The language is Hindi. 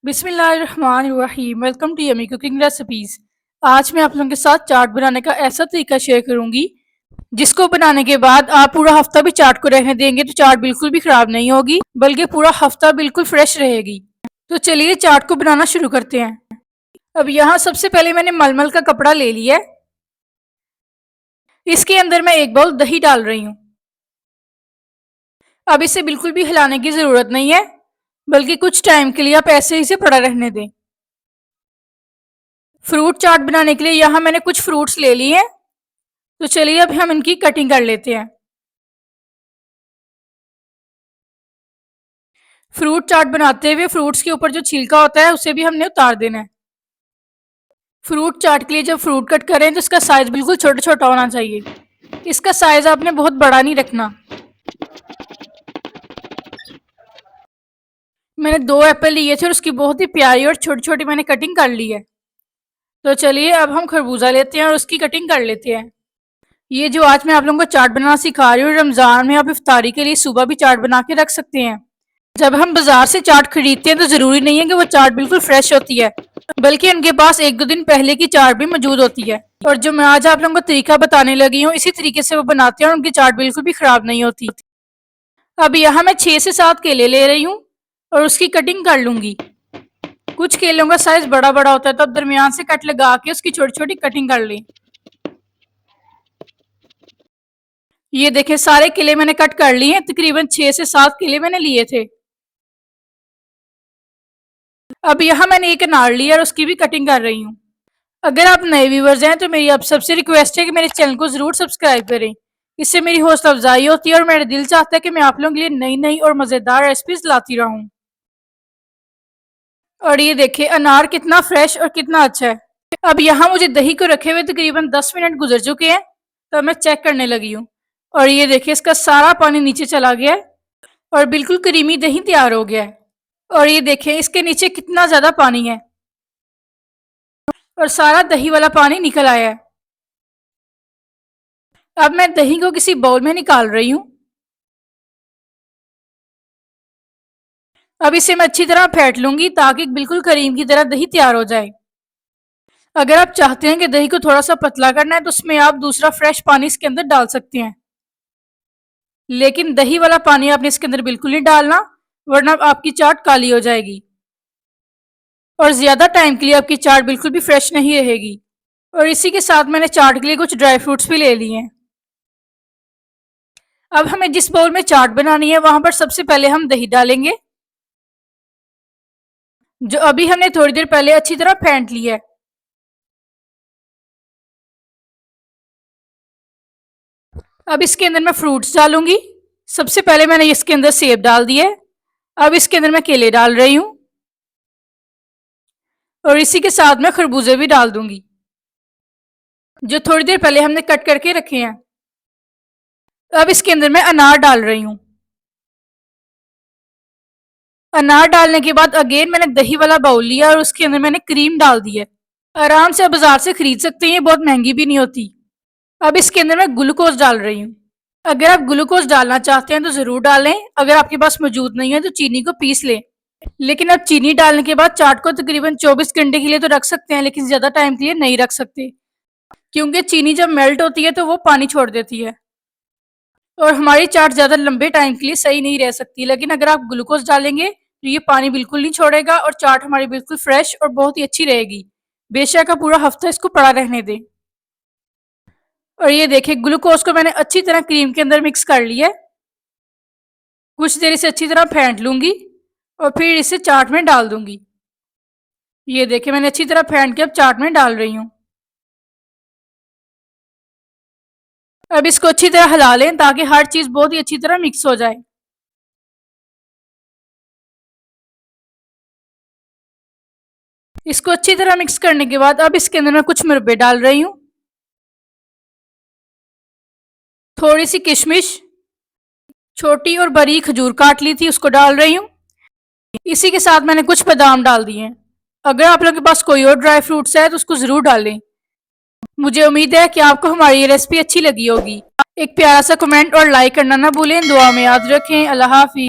बिस्मिल्लाहिर्रहमानिर्रहीम। Welcome to yummy cooking recipes. आज मैं आप लोगों के साथ चाट बनाने का ऐसा तरीका शेयर करूंगी जिसको बनाने के बाद आप पूरा हफ्ता भी चाट को रहने देंगे तो चाट बिल्कुल भी ख़राब नहीं होगी, बल्कि पूरा हफ्ता बिल्कुल फ्रेश रहेगी। तो चलिए चाट को बनाना शुरू करते हैं। अब यहाँ सबसे पहले मैंने मलमल का कपड़ा ले लिया है। इसके अंदर मैं एक बाउल दही डाल रही हूँ। अब इसे बिल्कुल भी हिलाने की ज़रूरत नहीं है, बल्कि कुछ टाइम के लिए आप ऐसे ही से पड़ा रहने दें। फ्रूट चाट बनाने के लिए यहाँ मैंने कुछ फ्रूट्स ले लिए हैं। तो चलिए अब हम इनकी कटिंग कर लेते हैं। फ्रूट चाट बनाते हुए फ्रूट्स के ऊपर जो छिलका होता है उसे भी हमने उतार देना है। फ्रूट चाट के लिए जब फ्रूट कट करें तो इसका साइज बिल्कुल छोटा छोटा होना चाहिए। इसका साइज आपने बहुत बड़ा नहीं रखना। मैंने 2 एप्पल लिए थे और उसकी बहुत ही प्यारी और छोटी छोटी मैंने कटिंग कर ली है। तो चलिए अब हम खरबूजा लेते हैं और उसकी कटिंग कर लेते हैं। ये जो आज मैं आप लोगों को चाट बनाना सिखा रही हूँ, रमज़ान में आप इफ्तारी के लिए सुबह भी चाट बना के रख सकते हैं। जब हम बाजार से चाट खरीदते हैं तो ज़रूरी नहीं है कि वो चाट बिल्कुल फ्रेश होती है, बल्कि उनके पास 1-2 दिन पहले की चाट भी मौजूद होती है। और जो मैं आज आप लोगों को तरीका बताने लगी हूँ, इसी तरीके से वो बनाते हैं और उनकी चाट बिल्कुल भी ख़राब नहीं होती। अब यहाँ मैं 6 से 7 केले ले रही हूँ और उसकी कटिंग कर लूँगी। कुछ केलों का साइज़ बड़ा बड़ा होता है, तो अब दरमियान से कट लगा के उसकी छोटी छोटी कटिंग कर लें। ये देखें, सारे केले मैंने कट कर लिए हैं। तकरीबन 6 से 7 केले मैंने लिए थे। अब यहाँ मैंने एक अनार लिया और उसकी भी कटिंग कर रही हूँ। अगर आप नए व्यूवर्स हैं तो मेरी आप सबसे रिक्वेस्ट है कि मेरे चैनल को ज़रूर सब्सक्राइब करें। इससे मेरी हौसला अफजाई होती है और मेरा दिल चाहता है कि मैं आप लोगों के लिए नई नई और मज़ेदार रेसिपीज़ लाती रहूँ। और ये देखिए अनार कितना फ्रेश और कितना अच्छा है। अब यहाँ मुझे दही को रखे हुए तकरीबन 10 मिनट गुजर चुके हैं, तो मैं चेक करने लगी हूँ। और ये देखिए इसका सारा पानी नीचे चला गया है और बिल्कुल क्रीमी दही तैयार हो गया है। और ये देखें इसके नीचे कितना ज़्यादा पानी है और सारा दही वाला पानी निकल आया है। अब मैं दही को किसी बाउल में निकाल रही हूँ। अब इसे मैं अच्छी तरह फेंट लूंगी ताकि बिल्कुल क्रीम की तरह दही तैयार हो जाए। अगर आप चाहते हैं कि दही को थोड़ा सा पतला करना है तो उसमें आप दूसरा फ्रेश पानी इसके अंदर डाल सकते हैं, लेकिन दही वाला पानी आपने इसके अंदर बिल्कुल नहीं डालना, वरना आपकी चाट काली हो जाएगी और ज़्यादा टाइम के लिए आपकी चाट बिल्कुल भी फ्रेश नहीं रहेगी। और इसी के साथ मैंने चाट के लिए कुछ ड्राई फ्रूट्स भी ले लिए हैं। अब हमें जिस बाउल में चाट बनानी है वहां पर सबसे पहले हम दही डालेंगे, जो अभी हमने थोड़ी देर पहले अच्छी तरह फेंट लिया है। अब इसके अंदर मैं फ्रूट्स डालूंगी। सबसे पहले मैंने इसके अंदर सेब डाल दिया है। अब इसके अंदर मैं केले डाल रही हूँ और इसी के साथ मैं खरबूजे भी डाल दूंगी, जो थोड़ी देर पहले हमने कट करके रखे हैं। अब इसके अंदर मैं अनार डाल रही हूँ। अनार डालने के बाद अगेन मैंने दही वाला बाउल लिया और उसके अंदर मैंने क्रीम डाल दी है। आराम से आप बाजार से खरीद सकते हैं, बहुत महंगी भी नहीं होती। अब इसके अंदर मैं ग्लूकोज डाल रही हूँ। अगर आप ग्लूकोज डालना चाहते हैं तो ज़रूर डालें, अगर आपके पास मौजूद नहीं है तो चीनी को पीस लें। लेकिन अब चीनी डालने के बाद चाट को तकरीबन 24 घंटे के लिए तो रख सकते हैं, लेकिन ज़्यादा टाइम के लिए नहीं रख सकते, क्योंकि चीनी जब मेल्ट होती है तो वो पानी छोड़ देती है और हमारी चाट ज़्यादा लंबे टाइम के लिए सही नहीं रह सकती। लेकिन अगर आप ग्लूकोज डालेंगे तो ये पानी बिल्कुल नहीं छोड़ेगा और चाट हमारी बिल्कुल फ्रेश और बहुत ही अच्छी रहेगी। बेशक आप पूरा हफ्ता इसको पड़ा रहने दें। और ये देखिए ग्लूकोज को मैंने अच्छी तरह क्रीम के अंदर मिक्स कर लिया है। कुछ देर इसे अच्छी तरह फेंट लूंगी और फिर इसे चाट में डाल दूंगी। ये देखिए मैंने अच्छी तरह फेंट के अब चाट में डाल रही हूँ। अब इसको अच्छी तरह हिला लें ताकि हर चीज़ बहुत ही अच्छी तरह मिक्स हो जाए। इसको अच्छी तरह मिक्स करने के बाद अब इसके अंदर मैं कुछ मुरब्बे डाल रही हूँ। थोड़ी सी किशमिश, छोटी और बड़ी खजूर काट ली थी उसको डाल रही हूँ। इसी के साथ मैंने कुछ बादाम डाल दिए हैं। अगर आप लोगों के पास कोई और ड्राई फ्रूट्स है तो उसको ज़रूर डालें। मुझे उम्मीद है कि आपको हमारी ये रेसिपी अच्छी लगी होगी। एक प्यारा सा कमेंट और लाइक करना ना भूलें। दुआ में याद रखें। अल्लाह हाफिज़।